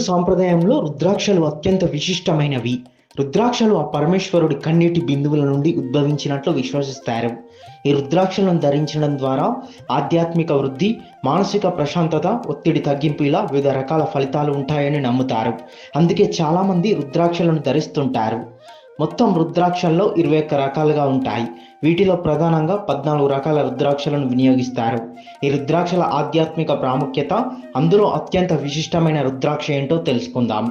సాంప్రదాయంలో రుద్రాక్షలు అత్యంత విశిష్టమైనవి. రుద్రాక్షలు ఆ పరమేశ్వరుడి కన్నీటి బిందువుల నుండి ఉద్భవించినట్లు విశ్వసిస్తారు. ఈ రుద్రాక్షలను ధరించడం ద్వారా ఆధ్యాత్మిక వృద్ధి, మానసిక ప్రశాంతత, ఒత్తిడి తగ్గింపు ఇలా వివిధ రకాల ఫలితాలు ఉంటాయని నమ్ముతారు. అందుకే చాలామంది రుద్రాక్షలను ధరిస్తుంటారు. మొత్తం రుద్రాక్షల్లో 21 రకాలుగా ఉంటాయి. వీటిలో ప్రధానంగా 14 రకాల రుద్రాక్షలను వినియోగిస్తారు. ఈ రుద్రాక్షల ఆధ్యాత్మిక ప్రాముఖ్యత, అందులో అత్యంత విశిష్టమైన రుద్రాక్ష ఏంటో తెలుసుకుందాం.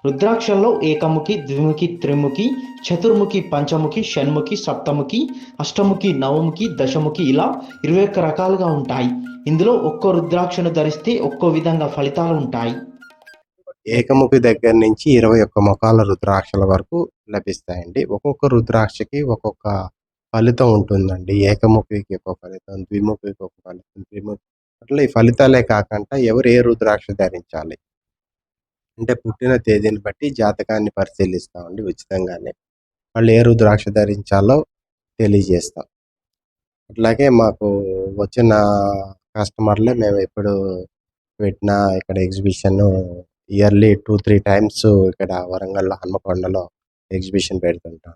రుద్రాక్షల్లో ఏకముఖి, ద్విముఖి, త్రిముఖి, చతుర్ముఖి, పంచముఖి, షణ్ముఖి, సప్తముఖి, అష్టముఖి, నవముఖి, దశముఖి ఇలా 21 రకాలుగా ఉంటాయి. ఇందులో ఒక్కో రుద్రాక్షను ధరిస్తే ఒక్కో విధంగా ఫలితాలు ఉంటాయి. ఏకముఖి దగ్గర నుంచి 21 ముఖాల రుద్రాక్షల వరకు లభిస్తాయండి. ఒక్కొక్క రుద్రాక్షకి ఒక్కొక్క ఫలితం ఉంటుందండి. ఏకముఖికి ఒక ఫలితం, ద్విముఖికి ఒక ఫలితం, త్రిముఖి అట్లా ఈ ఫలితాలే కాకుండా ఎవరు ఏ రుద్రాక్ష ధరించాలి అంటే పుట్టిన తేదీని బట్టి జాతకాన్ని పరిశీలిస్తామండి ఉచితంగానే. వాళ్ళు ఏ రుద్రాక్ష ధరించాలో తెలియజేస్తాం. అట్లాగే మాకు వచ్చిన కస్టమర్లే మేము ఎప్పుడు పెట్టిన ఇక్కడ ఎగ్జిబిషన్ ఇయర్లీ 2-3 టైమ్స్ ఇక్కడ వరంగల్లో హన్మకొండలో ఎగ్జిబిషన్ పెడుతుంటాం.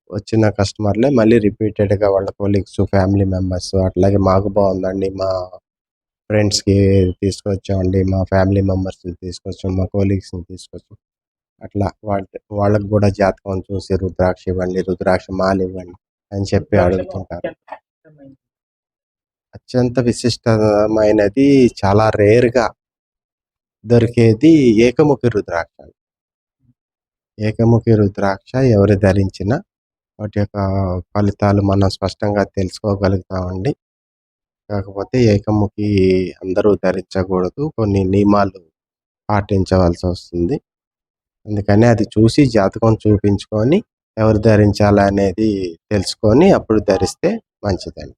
వచ్చిన కస్టమర్లే మళ్ళీ రిపీటెడ్గా వాళ్ళ కొలీగ్స్, ఫ్యామిలీ మెంబర్స్ అట్లాగే మాకు బాగుందండి, మా ఫ్రెండ్స్కి తీసుకొచ్చామండి, మా ఫ్యామిలీ మెంబర్స్ని తీసుకొచ్చాం, మా కొలీగ్స్ని తీసుకొచ్చాం, అట్లా వాళ్ళకి కూడా జాతకం చూసి రుద్రాక్ష ఇవ్వండి, రుద్రాక్ష మాల ఇవ్వండి అని చెప్పి అడుగుతుంటారు. అత్యంత విశిష్టమైనది చాలా రేర్గా దొరికేది ఏకముఖి రుద్రాక్ష. ఏకముఖి రుద్రాక్ష ఎవరు ధరించినా వాటి యొక్క ఫలితాలు మనం స్పష్టంగా తెలుసుకోగలుగుతామండి. కాకపోతే ఏకముఖి అందరూ ధరించకూడదు, కొన్ని నియమాలు పాటించవలసి వస్తుంది. అందుకని అది చూసి జాతకం చూపించుకొని ఎవరు ధరించాలనేది తెలుసుకొని అప్పుడు ధరిస్తే మంచిదండి.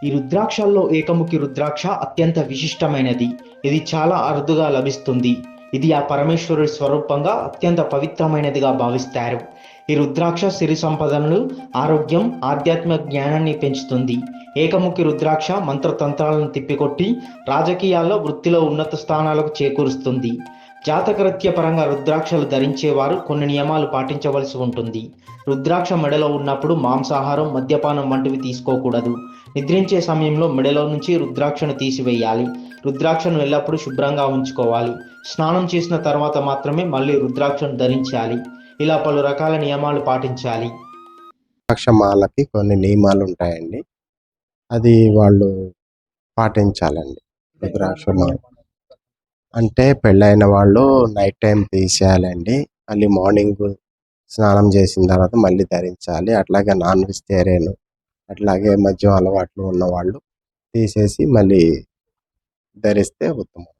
ఈ రుద్రాక్షల్లో ఏకముఖి రుద్రాక్ష అత్యంత విశిష్టమైనది. ఇది చాలా అరుదుగా లభిస్తుంది. ఇది ఆ పరమేశ్వరుడి స్వరూపంగా అత్యంత పవిత్రమైనదిగా భావిస్తారు. ఈ రుద్రాక్ష సిరి సంపదలను, ఆరోగ్యం, ఆధ్యాత్మిక జ్ఞానాన్ని పెంచుతుంది. ఏకముఖి రుద్రాక్ష మంత్రతంత్రాలను తిప్పికొట్టి రాజకీయాల్లో, వృత్తిలో ఉన్నత స్థానాలకు చేకూరుస్తుంది. జాతకరీత్యా పరంగా రుద్రాక్షలు ధరించేవారు కొన్ని నియమాలు పాటించవలసి ఉంటుంది. రుద్రాక్ష మెడలో ఉన్నప్పుడు మాంసాహారం, మద్యపానం వంటివి తీసుకోకూడదు. నిద్రించే సమయంలో మెడలో నుంచి రుద్రాక్షను తీసివేయాలి. రుద్రాక్షను ఎల్లప్పుడూ శుభ్రంగా ఉంచుకోవాలి. స్నానం చేసిన తర్వాత మాత్రమే మళ్ళీ రుద్రాక్షను ధరించాలి. ఇలా పలు రకాల నియమాలు పాటించాలి. రుద్రాక్ష మాలకి కొన్ని నియమాలు ఉంటాయండి, అది వాళ్ళు పాటించాలండి. రుద్రాక్ష మాల అంటే పెళ్ళైన వాళ్ళు నైట్ టైం తీసేయాలండి. మళ్ళీ మార్నింగ్ స్నానం చేసిన తర్వాత మళ్ళీ ధరించాలి. అట్లాగే నాన్ వెజిటేరియన్, అట్లాగే మద్యం అలవాట్లు ఉన్నవాళ్ళు తీసేసి మళ్ళీ ధరిస్తే ఉత్తమం.